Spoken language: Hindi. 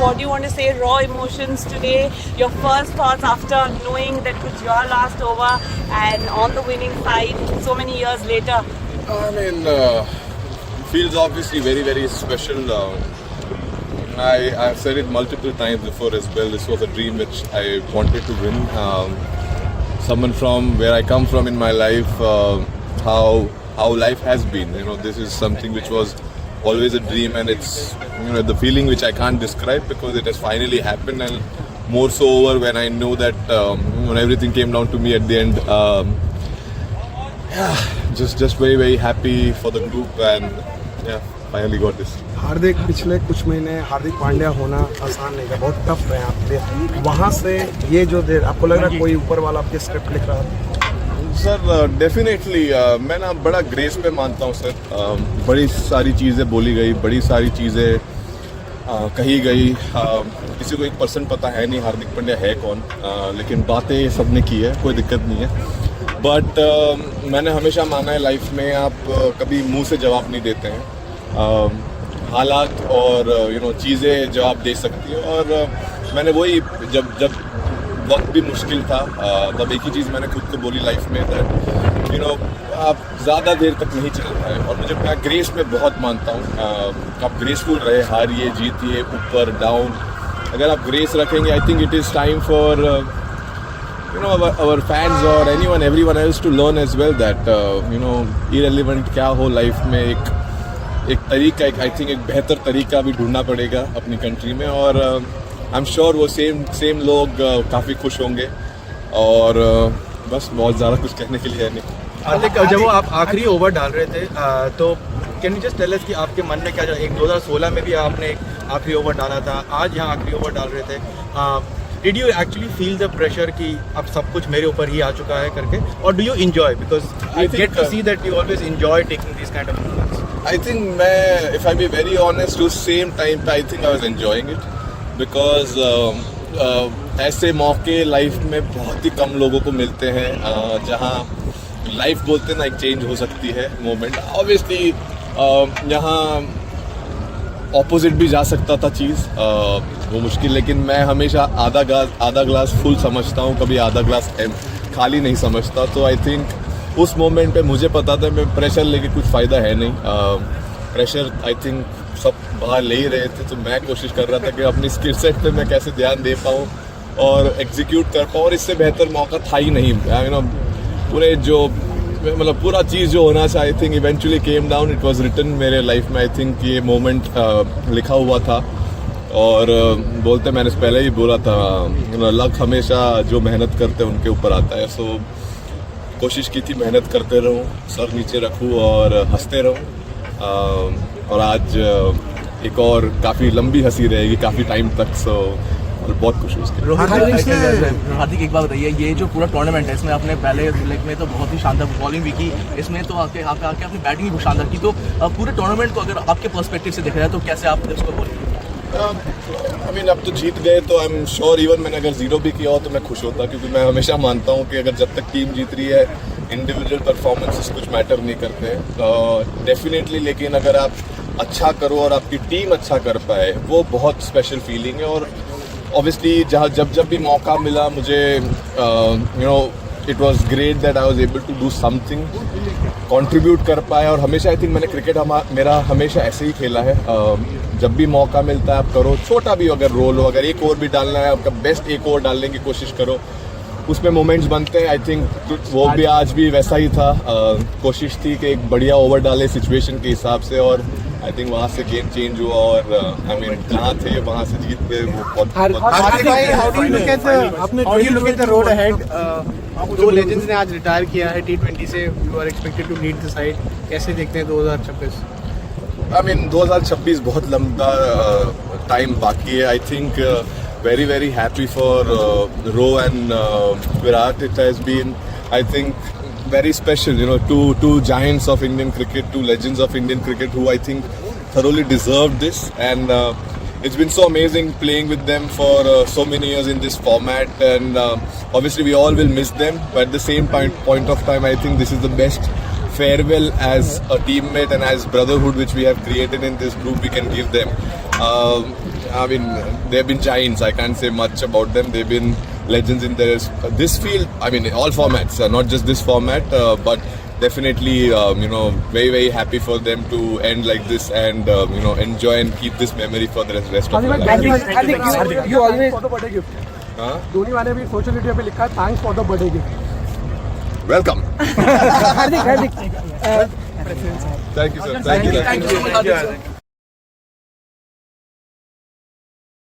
what do you want to say? Raw emotions today. Your first thoughts after knowing that it was your last over and on the winning side so many years later. I mean, feels obviously very, very special. I've said it multiple times before as well. This was a dream which I wanted to win. Someone from where I come from in my life, how life has been. You know, this is something which was always a dream, and it's, you know, the feeling which I can't describe because it has finally happened, and more so over when I know that when everything came down to me at the end. Just very, very happy for the group, and yeah, finally got this. हार्दिक, पिछले कुछ महीने हार्दिक पांड्या होना आसान नहीं था, बहुत टफ रहे आपके। वहाँ से ये जो देर आपको लग रहा है कोई ऊपर वाला आपके स्क्रिप्ट लिख रहा था? सर डेफिनेटली मैं ना बड़ा ग्रेस पे मानता हूँ सर। बड़ी सारी चीज़ें बोली गई, बड़ी सारी चीज़ें कही गई। किसी को 1% पता है नहीं हार्दिक पांड्या है कौन, लेकिन बातें सबने की है, कोई दिक्कत नहीं है। बट मैंने हमेशा माना है लाइफ में आप कभी मुंह से जवाब नहीं देते हैं, हालात और चीज़ें जवाब दे सकती हैं। और मैंने वही जब वक्त भी मुश्किल था तब एक ही चीज़ मैंने खुद को बोली लाइफ में, दैट आप ज़्यादा देर तक नहीं चल पाए। और मुझे मैं ग्रेस में बहुत मानता हूँ। आप ग्रेसफुल रहे, हारिए जीतिए, ऊपर डाउन, अगर आप ग्रेस रखेंगे, I think it is time for our fans or everyone else to learn as well that irrelevant क्या हो लाइफ में, एक तरीका, आई थिंक एक बेहतर तरीका भी ढूंढना पड़ेगा अपनी कंट्री में। और आई एम श्योर वो सेम लोग काफ़ी खुश होंगे। और बस बहुत ज़्यादा कुछ कहने के लिए है नहीं। हार्दिक, जब वो आप आखिरी ओवर डाल रहे थे तो can you just tell us कि आपके मन में क्या चल रहा है? एक 2016 में भी आपने एक आखिरी ओवर डाला था, आज यहाँ आखिरी ओवर डाल रहे थे। Did you actually feel the pressure कि अब सब कुछ मेरे ऊपर ही आ चुका है करके, or do you enjoy, because I get to see that you always enjoy taking these kind of moments? I think मैं, if I be very honest, to same time I think I was enjoying it because ऐसे मौके लाइफ में बहुत ही कम लोगों को मिलते हैं जहाँ लाइफ बोलते ना एक चेंज हो सकती है मोमेंट। ऑब्वियसली यहाँ ऑपोजिट भी जा सकता था चीज़, वो मुश्किल, लेकिन मैं हमेशा आधा ग्लास फुल समझता हूँ, कभी आधा ग्लास खाली नहीं समझता। तो आई थिंक उस मोमेंट पे मुझे पता था मैं प्रेशर लेके कुछ फ़ायदा है नहीं। प्रेशर आई थिंक सब बाहर ले ही रहे थे, तो मैं कोशिश कर रहा था कि अपनी स्किल सेट पे मैं कैसे ध्यान दे पाऊँ और एग्जीक्यूट कर पाऊँ। और इससे बेहतर मौका था ही नहीं। पूरे जो मतलब पूरा चीज़ जो होना चाहिए, I think eventually came down, it was written मेरे लाइफ में। आई थिंक ये मोमेंट लिखा हुआ था। और बोलते मैंने पहले ही बोला था, लक हमेशा जो मेहनत करते हैं उनके ऊपर आता है। सो कोशिश की थी मेहनत करते रहूं, सर नीचे रखूं और हंसते रहूं। और आज एक और काफ़ी लंबी हंसी रहेगी काफ़ी टाइम तक। सो और बहुत खुश हूँ उसके। हार्दिक, एक बात बताइए, ये जो पूरा टूर्नामेंट है इसमें आपने पहले लेग में तो बहुत ही शानदार बॉलिंग भी की, इसमें तो आके आपने बैटिंग भी बहुत शानदार की। तो पूरे टूर्नामेंट को अगर आपके पर्सपेक्टिव से देखा जाए तो कैसे आप उसको बोलेंगे? आई मीन अब तो जीत गए तो आई एम श्योर इवन मैंने अगर 0 भी किया हो तो मैं खुश होता, क्योंकि मैं हमेशा मानता हूँ कि अगर जब तक टीम जीत रही है इंडिविजुअल परफॉर्मेंसेस कुछ मैटर नहीं करते डेफिनेटली। लेकिन अगर आप अच्छा करो और आपकी टीम अच्छा कर पाए, वो बहुत स्पेशल फीलिंग है। और ऑब्वियसली जब भी मौका मिला मुझे it was great that I was able to do something, contribute कर पाया। और हमेशा आई थिंक मैंने क्रिकेट मेरा हमेशा ऐसे ही खेला है। जब भी मौका मिलता है आप करो, छोटा भी अगर रोल हो, अगर एक ओवर भी डालना है आपका बेस्ट एक ओवर डालने की कोशिश करो, उसमें मोमेंट्स बनते हैं। आई थिंक वो भी आज भी वैसा ही था। कोशिश थी कि एक बढ़िया ओवर डाले सिचुएशन के हिसाब से, और आई थिंक वहाँ से गेम चेंज हुआ। और आई मीन जहाँ थे वहाँ से जीत गए। वो How do you look at the road ahead? दो लेजेंड्स ने आज रिटायर किया है T20 से, you are expected to lead the side, कैसे देखते हैं 2026? आई मीन 2026 बहुत लंबा टाइम बाकी है। I think very, very happy for Ro and Virat. It has been, I think, very special, two giants of Indian cricket, two legends of Indian cricket who I think thoroughly deserved this. And it's been so amazing playing with them for so many years in this format. And obviously we all will miss them, but at the same point of time, I think this is the best farewell as a teammate and as brotherhood which we have created in this group we can give them. I mean, they've been giants. I can't say much about them. They've been legends in this field. I mean, all formats, not just this format, but definitely, very, very happy for them to end like this and, enjoy and keep this memory for the rest of their life. You always for the birthday gift. Huh? Dhoni वाले भी सोशल मीडिया पे लिखा thanks for the birthday gift. Welcome. Hardik Thank you, sir. Thank you. Thank you so much.